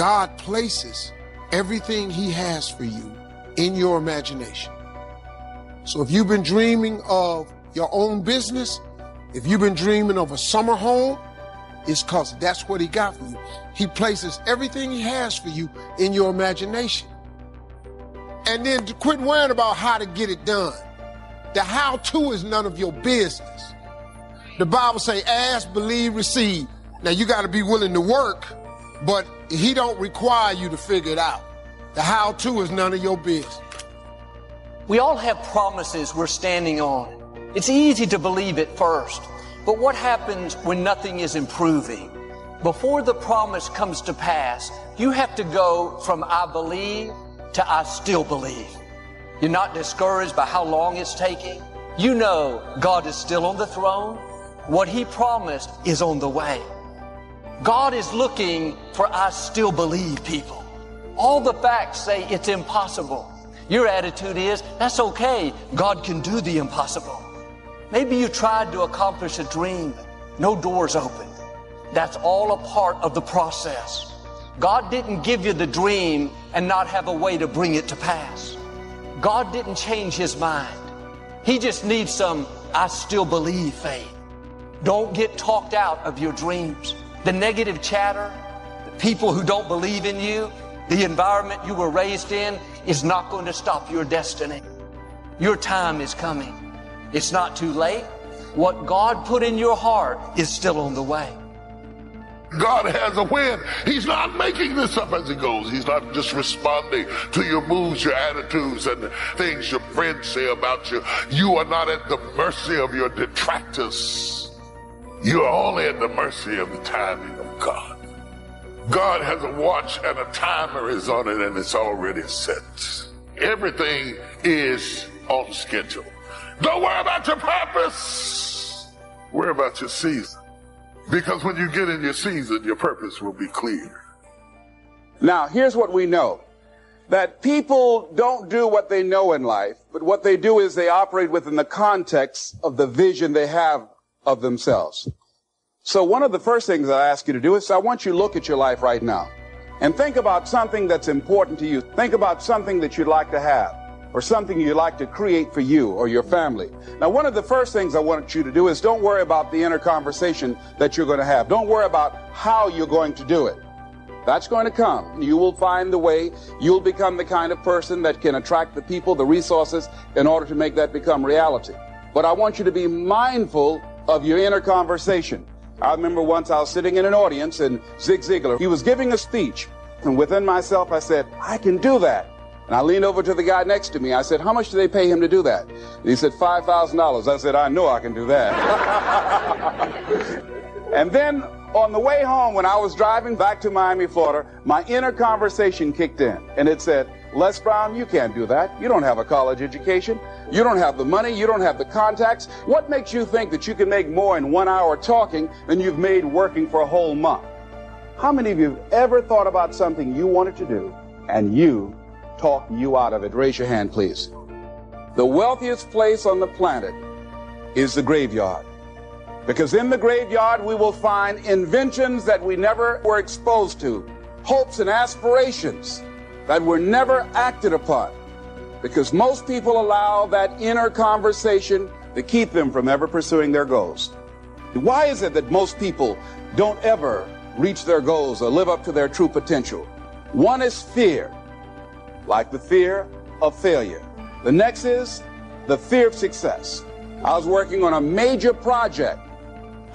God places everything he has for you in your imagination. So if you've been dreaming of your own business, if you've been dreaming of a summer home, it's because that's what he got for you. He places everything he has for you in your imagination. And then to quit worrying about how to get it done. The how-to is none of your business. The Bible say, ask, believe, receive. Now you got to be willing to work, but he don't require you to figure it out. The how-to is none of your business. We all have promises we're standing on. It's easy to believe at first, but what happens when nothing is improving? Before the promise comes to pass, you have to go from I believe to I still believe. You're not discouraged by how long it's taking. You know God is still on the throne. What he promised is on the way. God is looking for I still believe people. All the facts say it's impossible. Your attitude is, that's okay. God can do the impossible. Maybe you tried to accomplish a dream, but no doors open. That's all a part of the process. God didn't give you the dream and not have a way to bring it to pass. God didn't change his mind. He just needs some I still believe faith. Don't get talked out of your dreams. The negative chatter, the people who don't believe in you, the environment you were raised in is not going to stop your destiny. Your time is coming. It's not too late. What God put in your heart is still on the way. God has a win. He's not making this up as he goes. He's not just responding to your moods, your attitudes, and the things your friends say about you. You are not at the mercy of your detractors. You are only at the mercy of the timing of God. God has a watch and a timer is on it, and it's already set. Everything is on schedule. Don't worry about your purpose. Worry about your season. Because when you get in your season, your purpose will be clear. Now, here's what we know. That people don't do what they know in life, but what they do is they operate within the context of the vision they have of themselves. So one of the first things I ask you to do is I want you to look at your life right now and think about something that's important to you. Think about something that you'd like to have or something you'd like to create for you or your family. Now, one of the first things I want you to do is don't worry about the inner conversation that you're going to have. Don't worry about how you're going to do it. That's going to come. You will find the way. You'll become the kind of person that can attract the people, the resources in order to make that become reality. But I want you to be mindful of your inner conversation. I remember once I was sitting in an audience and Zig Ziglar, he was giving a speech, and within myself I said, I can do that. And I leaned over to the guy next to me. I said, how much do they pay him to do that? And he said, $5,000. I said, I know I can do that. And then on the way home, when I was driving back to Miami, Florida, my inner conversation kicked in. And it said, Les Brown, you can't do that. You don't have a college education. You don't have the money. You don't have the contacts. What makes you think that you can make more in 1 hour talking than you've made working for a whole month? How many of you have ever thought about something you wanted to do and you talked you out of it? Raise your hand, please. The wealthiest place on the planet is the graveyard. Because in the graveyard, we will find inventions that we never were exposed to, hopes and aspirations that were never acted upon. Because most people allow that inner conversation to keep them from ever pursuing their goals. Why is it that most people don't ever reach their goals or live up to their true potential? One is fear, like the fear of failure. The next is the fear of success. I was working on a major project.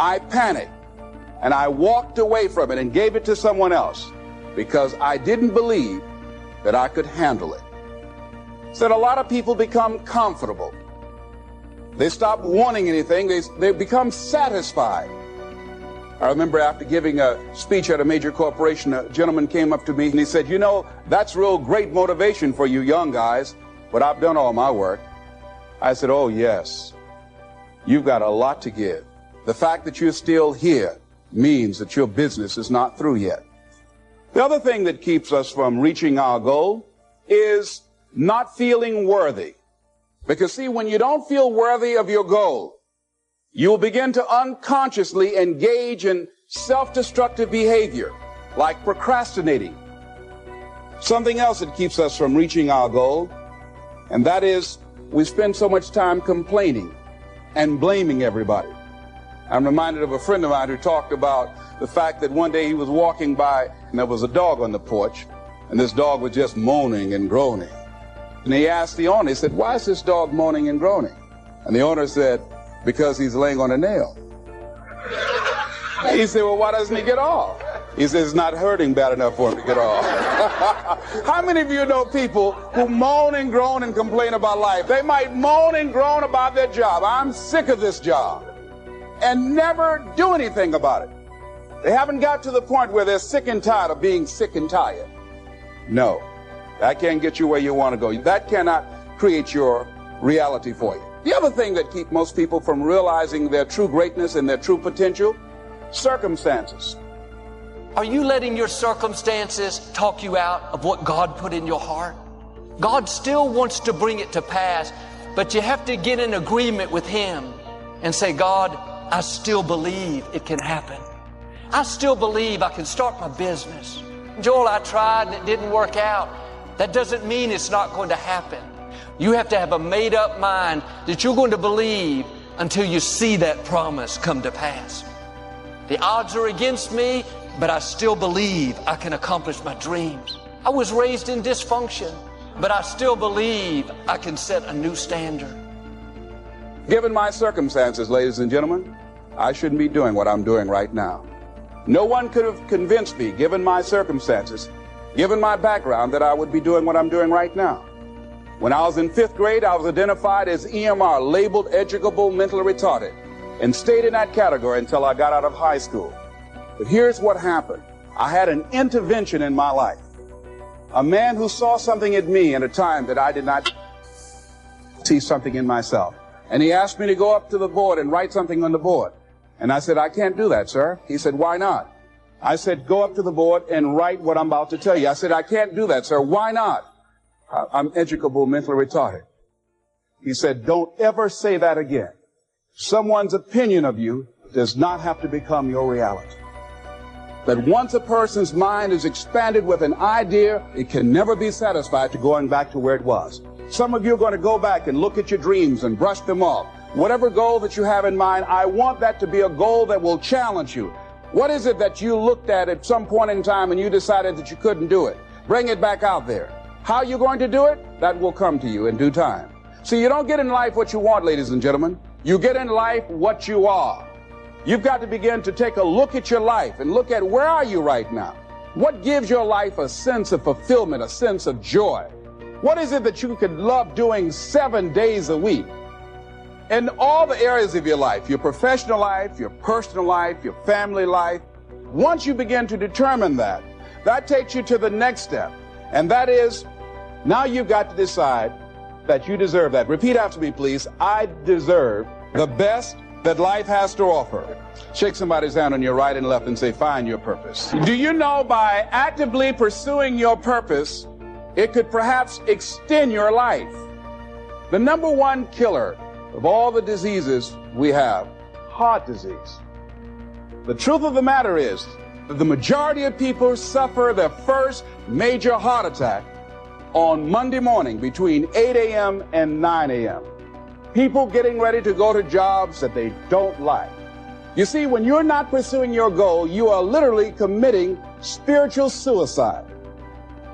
I panicked and I walked away from it and gave it to someone else because I didn't believe that I could handle it. So that a lot of people become comfortable. They stop wanting anything. They become satisfied. I remember after giving a speech at a major corporation, a gentleman came up to me and he said, you know, that's real great motivation for you young guys, but I've done all my work. I said, oh yes, you've got a lot to give. The fact that you're still here means that your business is not through yet. The other thing that keeps us from reaching our goal is not feeling worthy. Because see, when you don't feel worthy of your goal, you will begin to unconsciously engage in self-destructive behavior, like procrastinating, Something else that keeps us from reaching our goal, and that is we spend so much time complaining and blaming everybody. I'm reminded of a friend of mine who talked about the fact that one day he was walking by and there was a dog on the porch, and this dog was just moaning and groaning. And he asked the owner, he said, "Why is this dog moaning and groaning?" And the owner said, "Because he's laying on a nail." He said, "Well, why doesn't he get off?" He says, "It's not hurting bad enough for him to get off." How many of you know people who moan and groan and complain about life? They might moan and groan about their job. "I'm sick of this job," and never do anything about it. They haven't got to the point where they're sick and tired of being sick and tired. No, that can't get you where you want to go. That cannot create your reality for you. The other thing that keeps most people from realizing their true greatness and their true potential, circumstances. Are you letting your circumstances talk you out of what God put in your heart? God still wants to bring it to pass, but you have to get in agreement with Him and say, "God, I still believe it can happen. I still believe I can start my business. Joel, I tried and it didn't work out." That doesn't mean it's not going to happen. You have to have a made-up mind that you're going to believe until you see that promise come to pass. The odds are against me, but I still believe I can accomplish my dreams. I was raised in dysfunction, but I still believe I can set a new standard. Given my circumstances, ladies and gentlemen, I shouldn't be doing what I'm doing right now. No one could have convinced me, given my circumstances, given my background, that I would be doing what I'm doing right now. When I was in 5th grade, I was identified as EMR, labeled educable mentally retarded, and stayed in that category until I got out of high school. But here's what happened. I had an intervention in my life. A man who saw something in me at a time that I did not see something in myself. And he asked me to go up to the board and write something on the board. And I said, "I can't do that, sir." He said, "Why not?" I said, "Go up to the board and write what I'm about to tell you." I said, "I can't do that, sir." "Why not?" "I'm educable mentally retarded." He said, "Don't ever say that again. Someone's opinion of you does not have to become your reality. That once a person's mind is expanded with an idea, it can never be satisfied to going back to where it was. Some of you are going to go back and look at your dreams and brush them off. Whatever goal that you have in mind, I want that to be a goal that will challenge you. What is it that you looked at some point in time and you decided that you couldn't do it? Bring it back out there. How are you going to do it? That will come to you in due time. See, you don't get in life what you want, ladies and gentlemen. You get in life what you are. You've got to begin to take a look at your life and look at where are you right now? What gives your life a sense of fulfillment, a sense of joy? What is it that you could love doing 7 days a week? In all the areas of your life, your professional life, your personal life, your family life, once you begin to determine that, that takes you to the next step. And that is, now you've got to decide that you deserve that. Repeat after me, please. I deserve the best that life has to offer. Shake somebody's hand on your right and left and say, "Find your purpose." Do you know by actively pursuing your purpose, it could perhaps extend your life? The number one killer of all the diseases we have, heart disease. The truth of the matter is that the majority of people suffer their first major heart attack on Monday morning between 8 a.m. and 9 a.m. People getting ready to go to jobs that they don't like. You see, when you're not pursuing your goal, you are literally committing spiritual suicide.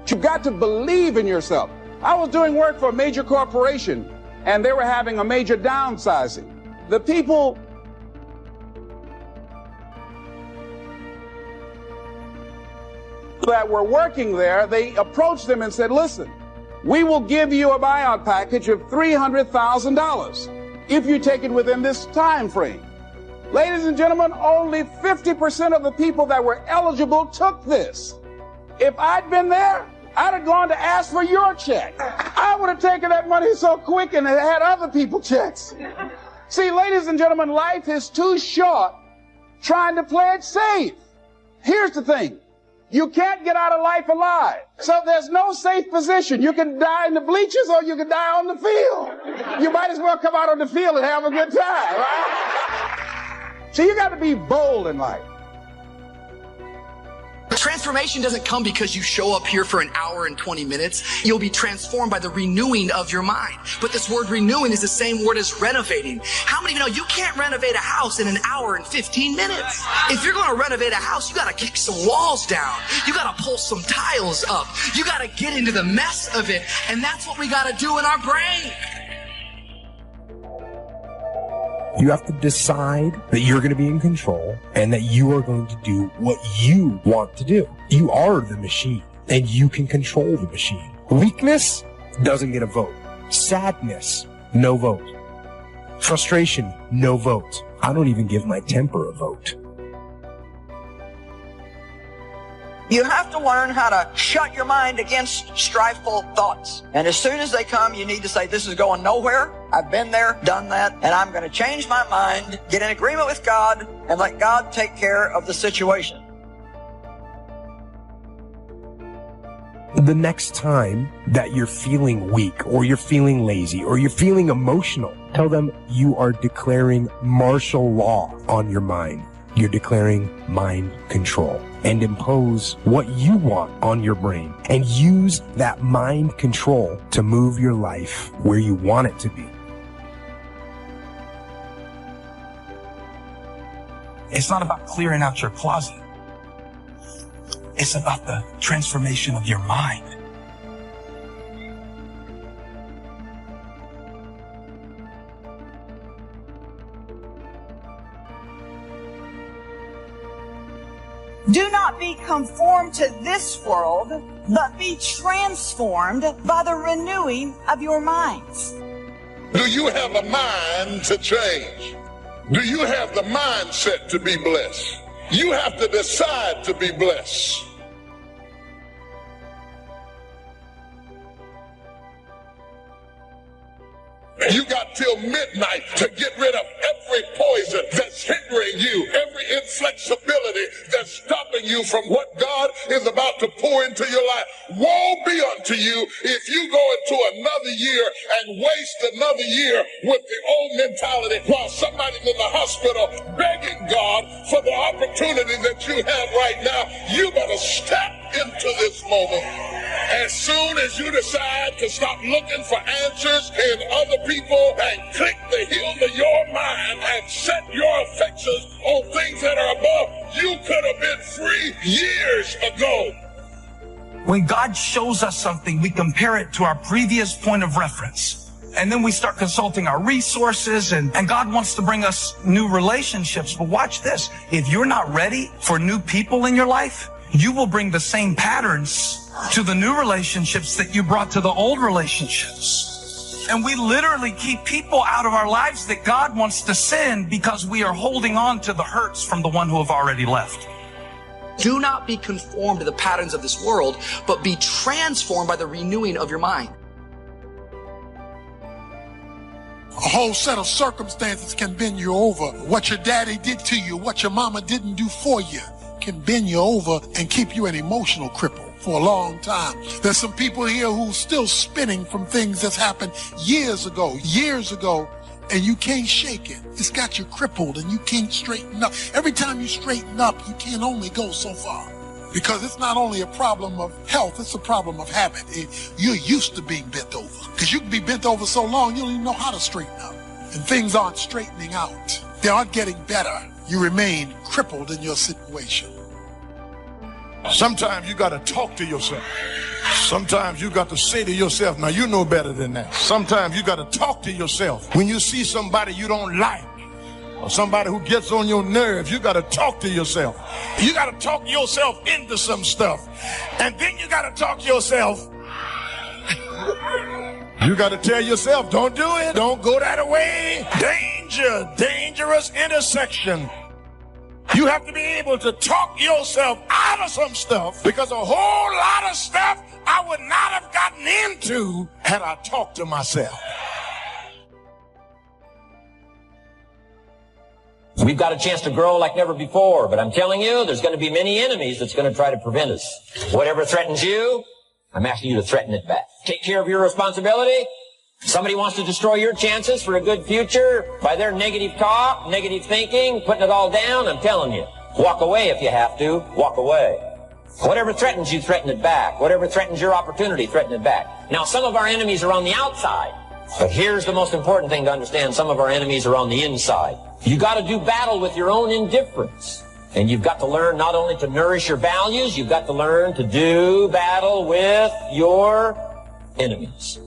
You've got to believe in yourself. I was doing work for a major corporation, and they were having a major downsizing. The people that were working there, they approached them and said, "Listen, we will give you a buyout package of $300,000 if you take it within this time frame." Ladies and gentlemen, only 50% of the people that were eligible took this. If I'd been there, I'd have gone to ask for your check. I would have taken that money so quick and had other people checks. See, ladies and gentlemen, life is too short trying to play it safe. Here's the thing. You can't get out of life alive. So there's no safe position. You can die in the bleachers or you can die on the field. You might as well come out on the field and have a good time, right? So you got to be bold in life. Transformation doesn't come because you show up here for an hour and 20 minutes. You'll be transformed by the renewing of your mind. But this word renewing is the same word as renovating. How many of you know you can't renovate a house in an hour and 15 minutes? If you're going to renovate a house, you got to kick some walls down. You got to pull some tiles up. You got to get into the mess of it. And that's what we got to do in our brain. You have to decide that you're going to be in control and that you are going to do what you want to do. You are the machine and you can control the machine. Weakness doesn't get a vote. Sadness, no vote. Frustration, no vote. I don't even give my temper a vote. You have to learn how to shut your mind against strifeful thoughts. And as soon as they come, you need to say, this is going nowhere. I've been there, done that, and I'm going to change my mind, get in agreement with God, and let God take care of the situation. The next time that you're feeling weak or you're feeling lazy or you're feeling emotional, tell them you are declaring martial law on your mind. You're declaring mind control and impose what you want on your brain and use that mind control to move your life where you want it to be. It's not about clearing out your closet. It's about the transformation of your mind. Do not be conformed to this world, but be transformed by the renewing of your minds. Do you have a mind to change? Do you have the mindset to be blessed? You have to decide to be blessed. You got till midnight to get rid of every poison that's hindering you, every inflexibility that's stopping you from what God is about to pour into your life. Woe be unto you if you go into another year and waste another year with the old mentality while somebody's in the hospital begging God for the opportunity that you have right now. You better step into this moment. As soon as you decide to stop looking for answers in other people and click the heel to your mind and set your affections on things that are above, you could have been free years ago. When God shows us something, we compare it to our previous point of reference. And then we start consulting our resources, and God wants to bring us new relationships. But watch this. If you're not ready for new people in your life, you will bring the same patterns to the new relationships that you brought to the old relationships. And we literally keep people out of our lives that God wants to send because we are holding on to the hurts from the one who have already left. Do not be conformed to the patterns of this world, but be transformed by the renewing of your mind. A whole set of circumstances can bend you over. What your daddy did to you, what your mama didn't do for you, can bend you over and keep you an emotional cripple for a long time. There's some people here who's still spinning from things that's happened years ago, and you can't shake it. It's got you crippled and you can't straighten up. Every time you straighten up, you can only go so far. Because it's not only a problem of health, it's a problem of habit. You're used to being bent over. Because you can be bent over so long, you don't even know how to straighten up. And things aren't straightening out. They aren't getting better. You remain crippled in your situation. Sometimes you got to talk to yourself. Sometimes you got to say to yourself, now you know better than that. Sometimes you got to talk to yourself. When you see somebody you don't like, or somebody who gets on your nerves, you got to talk to yourself. You got to talk yourself into some stuff. And then you got to talk yourself. You got to tell yourself, don't do it. Don't go that way. Danger, dangerous intersection. You have to be able to talk yourself out of some stuff, because a whole lot of stuff I would not have gotten into had I talked to myself. We've got a chance to grow like never before, but I'm telling you, there's going to be many enemies that's going to try to prevent us. Whatever threatens you, I'm asking you to threaten it back. Take care of your responsibility. Somebody wants to destroy your chances for a good future by their negative talk, negative thinking, putting it all down. I'm telling you, walk away if you have to. Walk away. Whatever threatens you, threaten it back. Whatever threatens your opportunity, threaten it back. Now, some of our enemies are on the outside. But here's the most important thing to understand. Some of our enemies are on the inside. You got to do battle with your own indifference. And you've got to learn not only to nourish your values, you've got to learn to do battle with your enemies.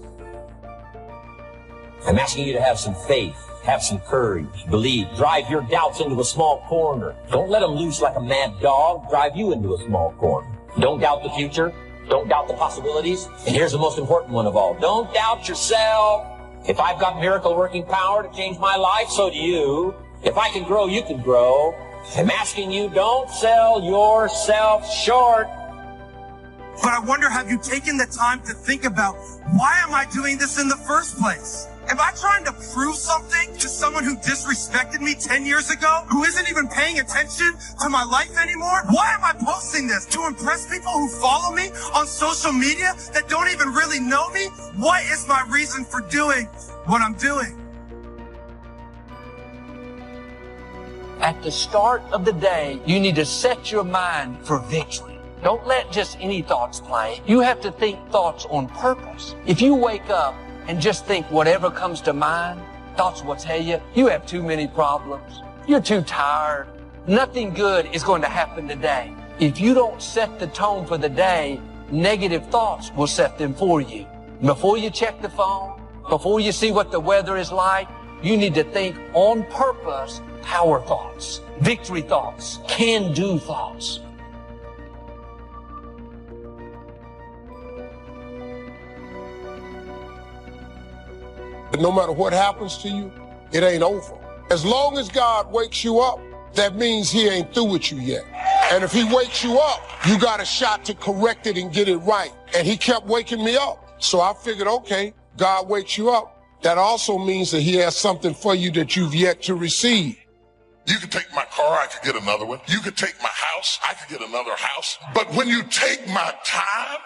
I'm asking you to have some faith, have some courage, believe, drive your doubts into a small corner. Don't let them loose like a mad dog, drive you into a small corner. Don't doubt the future. Don't doubt the possibilities. And here's the most important one of all. Don't doubt yourself. If I've got miracle working power to change my life, so do you. If I can grow, you can grow. I'm asking you, don't sell yourself short. But I wonder, have you taken the time to think about, why am I doing this in the first place? Am I trying to prove something to someone who disrespected me 10 years ago, who isn't even paying attention to my life anymore? Why am I posting this? To impress people who follow me on social media that don't even really know me? What is my reason for doing what I'm doing? At the start of the day, you need to set your mind for victory. Don't let just any thoughts play. You have to think thoughts on purpose. If you wake up and just think whatever comes to mind, thoughts will tell you, you have too many problems. You're too tired. Nothing good is going to happen today. If you don't set the tone for the day, negative thoughts will set them for you. Before you check the phone, before you see what the weather is like, you need to think on purpose, power thoughts, victory thoughts, can-do thoughts. But no matter what happens to you, it ain't over. As long as God wakes you up, that means he ain't through with you yet. And if he wakes you up, you got a shot to correct it and get it right. And he kept waking me up. So I figured, okay, God wakes you up. That also means that he has something for you that you've yet to receive. You could take my car, I could get another one. You could take my house, I could get another house. But when you take my time,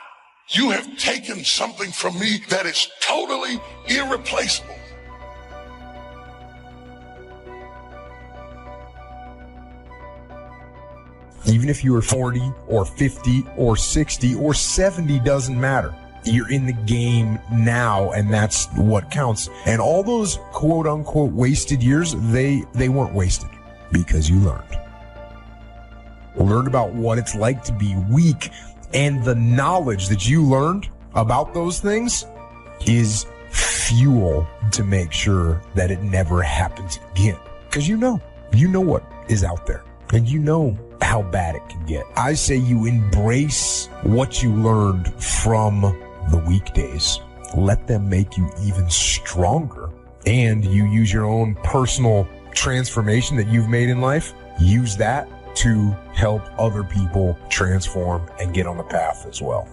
you have taken something from me that is totally irreplaceable. Even if you are 40 or 50 or 60 or 70, doesn't matter. You're in the game now, and that's what counts. And all those quote unquote wasted years, they weren't wasted because you learned. Learned about what it's like to be weak. And the knowledge that you learned about those things is fuel to make sure that it never happens again. Because you know what is out there, and you know how bad it can get. I say you embrace what you learned from the weekdays. Let them make you even stronger. And you use your own personal transformation that you've made in life. Use that to help other people transform and get on the path as well.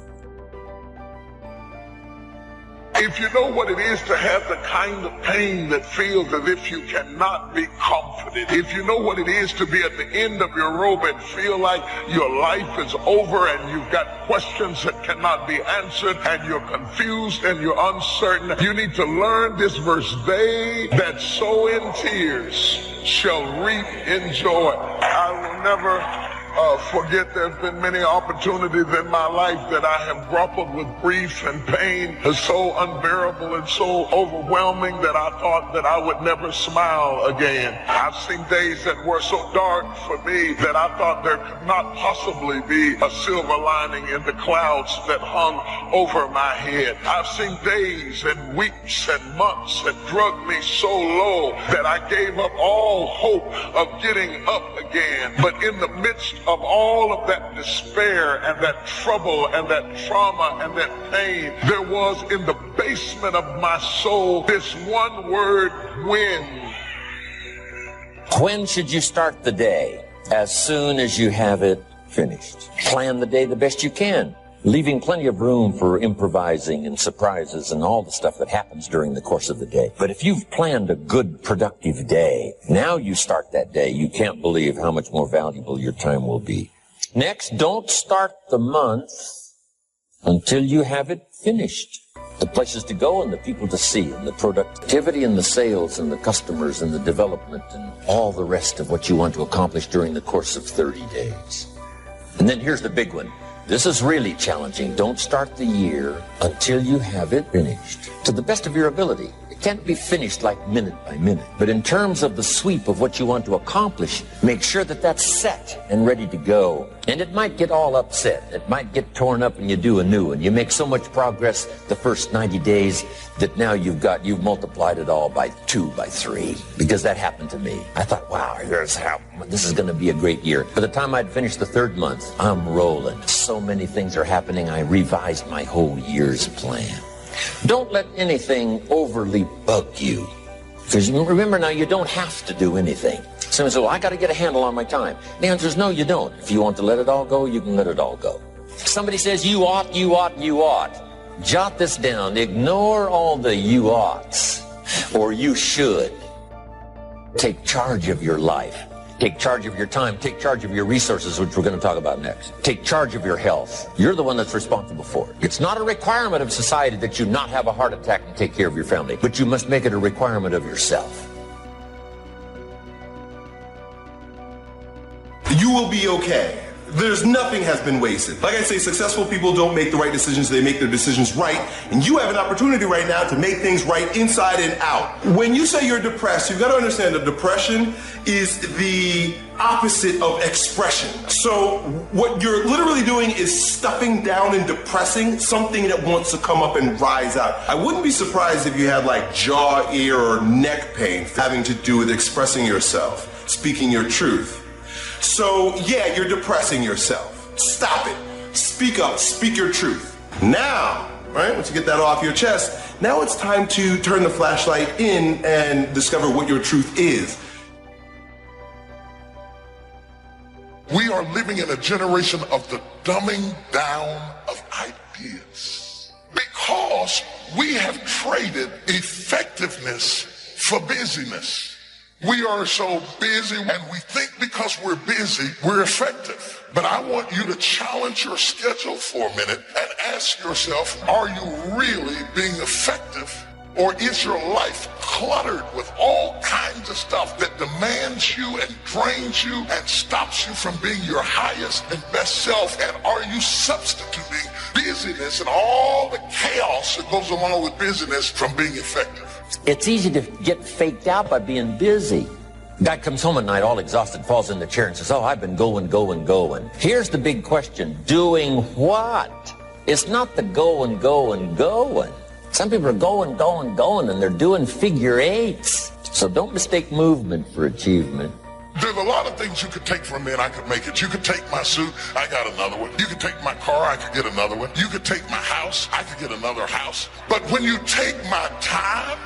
If you know what it is to have the kind of pain that feels as if you cannot be comforted, if you know what it is to be at the end of your rope and feel like your life is over and you've got questions that cannot be answered and you're confused and you're uncertain, you need to learn this verse. They that sow in tears shall reap in joy. I will never forget there's been many opportunities in my life that I have grappled with grief and pain so unbearable and so overwhelming that I thought that I would never smile again. I've seen days that were so dark for me that I thought there could not possibly be a silver lining in the clouds that hung over my head. I've seen days and weeks and months that drugged me so low that I gave up all hope of getting up again. But in the midst of all of that despair and that trouble and that trauma and that pain, there was in the basement of my soul this one word, when. When should you start the day? As soon as you have it finished. Plan the day the best you can, leaving plenty of room for improvising and surprises and all the stuff that happens during the course of the day. But if you've planned a good, productive day, now you start that day, you can't believe how much more valuable your time will be. Next, don't start the month until you have it finished. The places to go and the people to see and the productivity and the sales and the customers and the development and all the rest of what you want to accomplish during the course of 30 days. And then here's the big one. This is really challenging. Don't start the year until you have it finished to the best of your ability. It can't be finished like minute by minute. But in terms of the sweep of what you want to accomplish, make sure that that's set and ready to go. And it might get all upset. It might get torn up and you do a new one. You make so much progress the first 90 days that now you've multiplied it all by 2, by 3. Because that happened to me. I thought, wow, this is going to be a great year. By the time I'd finished the 3rd month, I'm rolling. So many things are happening. I revised my whole year's plan. Don't let anything overly bug you. Because remember now, you don't have to do anything. Someone says, well, I got to get a handle on my time. The answer is no, you don't. If you want to let it all go, you can let it all go. Somebody says, you ought, you ought, you ought. Jot this down. Ignore all the you oughts or you should. Take charge of your life. Take charge of your time. Take charge of your resources, which we're going to talk about next. Take charge of your health. You're the one that's responsible for it. It's not a requirement of society that you not have a heart attack and take care of your family, but you must make it a requirement of yourself. You will be okay. Nothing has been wasted. Like I say, successful people don't make the right decisions, they make their decisions right. And you have an opportunity right now to make things right inside and out. When you say you're depressed, you've got to understand that depression is the opposite of expression. So what you're literally doing is stuffing down and depressing something that wants to come up and rise out. I wouldn't be surprised if you had like jaw, ear, or neck pain having to do with expressing yourself, speaking your truth. So, yeah, you're depressing yourself. Stop it. Speak up. Speak your truth. Now, right, once you get that off your chest, now it's time to turn the flashlight in and discover what your truth is. We are living in a generation of the dumbing down of ideas because we have traded effectiveness for busyness. We are so busy and we think because we're busy, we're effective. But I want you to challenge your schedule for a minute and ask yourself, are you really being effective? Or is your life cluttered with all kinds of stuff that demands you and drains you and stops you from being your highest and best self? And are you substituting busyness and all the chaos that goes along with busyness from being effective? It's easy to get faked out by being busy. Guy comes home at night all exhausted, falls in the chair and says, oh, I've been going. Here's the big question. Doing what? It's not the going. Some people are going, and they're doing figure eights. So don't mistake movement for achievement. There's a lot of things you could take from me and I could make it. You could take my suit, I got another one. You could take my car, I could get another one. You could take my house, I could get another house. But when you take my time,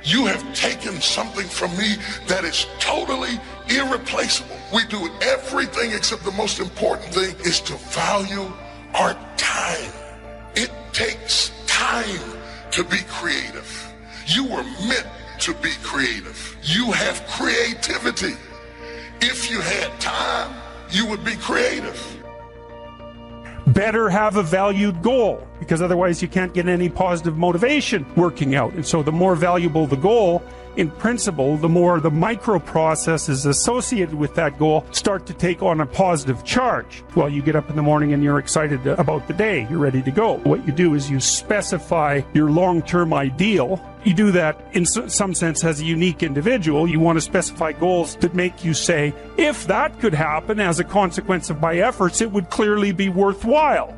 you have taken something from me that is totally irreplaceable. We do everything except the most important thing is to value our time. It takes time to be creative. You were meant to be creative. You have creativity. If you had time, you would be creative. Better have a valued goal, because otherwise you can't get any positive motivation working out. And so the more valuable the goal, in principle, the more the microprocesses associated with that goal start to take on a positive charge. Well, you get up in the morning and you're excited about the day. You're ready to go. What you do is you specify your long-term ideal. You do that in some sense as a unique individual. You want to specify goals that make you say, if that could happen as a consequence of my efforts, it would clearly be worthwhile.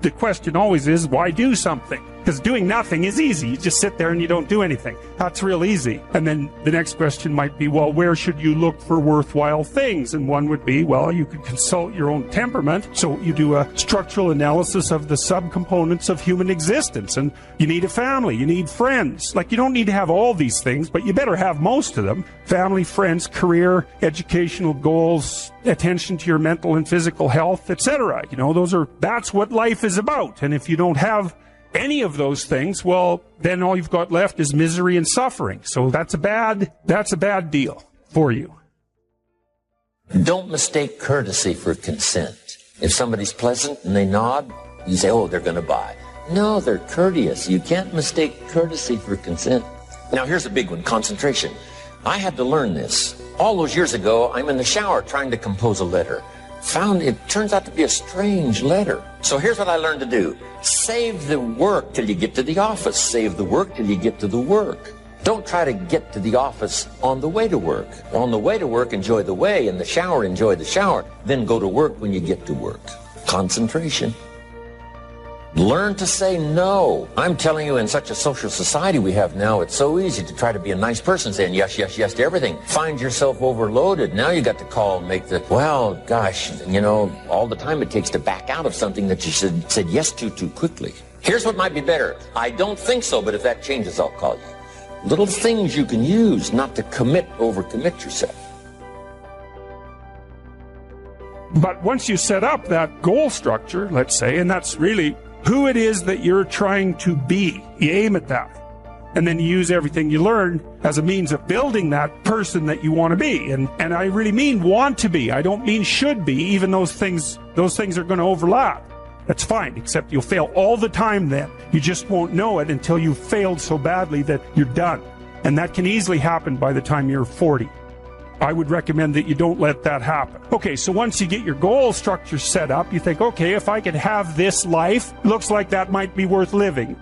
The question always is, why do something? Because doing nothing is easy. You just sit there and you don't do anything. That's real easy. And then the next question might be, well, where should you look for worthwhile things? And one would be, well, you could consult your own temperament. So you do a structural analysis of the subcomponents of human existence. And you need a family. You need friends. Like, you don't need to have all these things, but you better have most of them. Family, friends, career, educational goals, attention to your mental and physical health, etc. That's what life is about. And if you don't have any of those things, well, then all you've got left is misery and suffering. So that's a bad deal for you. Don't mistake courtesy for consent. If somebody's pleasant and they nod, you say, oh, they're going to buy. No, they're courteous. You can't mistake courtesy for consent. Now, here's a big one, concentration. I had to learn this. All those years ago, I'm in the shower trying to compose a letter. found it turns out to be a strange letter. So here's what I learned to do. Save the work till you get to the office. Save the work till you get to the work. Don't try to get to the office on the way to work. On the way to work, enjoy the way. In the shower, enjoy the shower. Then go to work when you get to work. Concentration. Learn to say no. I'm telling you, in such a social society we have now, it's so easy to try to be a nice person, saying yes, yes, yes to everything. Find yourself overloaded. Now you got to call and make the, well, gosh, you know, all the time it takes to back out of something that you said yes to too quickly. Here's what might be better. I don't think so, but if that changes, I'll call you. Little things you can use not to overcommit yourself. But once you set up that goal structure, let's say, and that's really who it is that you're trying to be, you aim at that. And then you use everything you learn as a means of building that person that you want to be. And I really mean want to be. I don't mean should be, even those things are going to overlap. That's fine, except you'll fail all the time then. You just won't know it until you've failed so badly that you're done. And that can easily happen by the time you're 40. I would recommend that you don't let that happen. Okay, so once you get your goal structure set up, you think, okay, if I could have this life, looks like that might be worth living.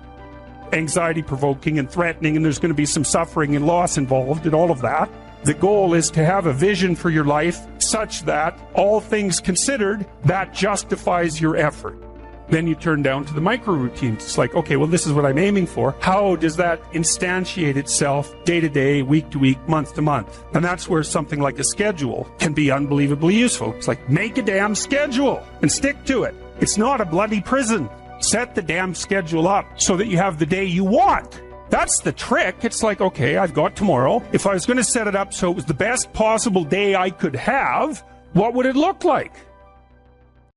Anxiety-provoking and threatening, and there's going to be some suffering and loss involved and all of that. The goal is to have a vision for your life such that, all things considered, that justifies your effort. Then you turn down to the micro routines. It's like, okay, well, this is what I'm aiming for. How does that instantiate itself day to day, week to week, month to month? And that's where something like a schedule can be unbelievably useful. It's like, make a damn schedule and stick to it. It's not a bloody prison. Set the damn schedule up so that you have the day you want. That's the trick. It's like, okay, I've got tomorrow. If I was going to set it up so it was the best possible day I could have, what would it look like?